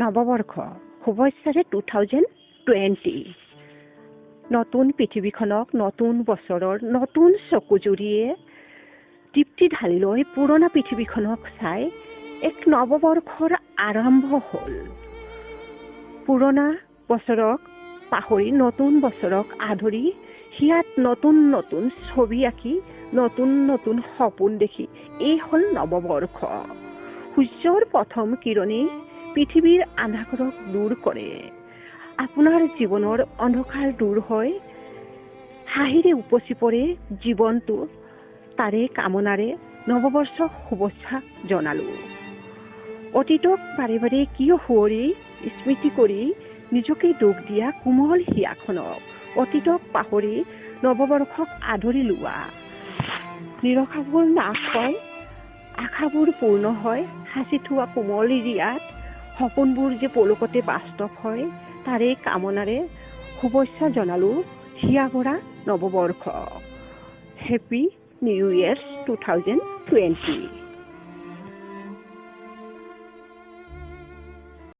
নৱবৰ্ষ শুভেচ্ছাৰে 2020 নতুন পৃথিৱীখনক নতুন বছৰৰ নতুন চকুজুৰিয়ে তৃপ্তি ঢালি লৈ পুৰণা পৃথিৱীখনক চাই এক নৱবৰ্ষৰ আৰম্ভ হ'ল। পুৰণা বছৰক পাহৰি নতুন বছৰক আদৰি হিয়াত নতুন নতুন ছবি আঁকি নতুন নতুন সপোন দেখি এই হ'ল নৱবৰ্ষ। সূৰ্যৰ প্ৰথম কিৰণে পৃথিৱীৰ আন্ধাৰক দূৰ কৰে। আপোনাৰ জীৱনৰ অন্ধকাৰ দূৰ হয় হাঁহিৰে উপচি পৰে জীৱনটো। তাৰে কামনাৰে নৱবৰ্ষক শুভেচ্ছা জনালোঁ। অতীতক বাৰে বাৰে কিয় সুঁৱৰি স্মৃতি কৰি নিজকে দুখ দিয়া কোমল হিয়াখনক অতীতক পাহৰি নৱবৰ্ষক আদৰি লোৱা। নিৰাশাবোৰ নাশ হয়, আশাবোৰ পূৰ্ণ হয়, সাঁচি থোৱা কোমল ৰিয়াত সপোনবোৰ যে পলকতে বাস্তৱ হয় তাৰে কামনাৰে শুভেচ্ছা জনালোঁ হিয়াভৰা নৱবৰ্ষ। হেপী নিউ ইয়াৰ 2020।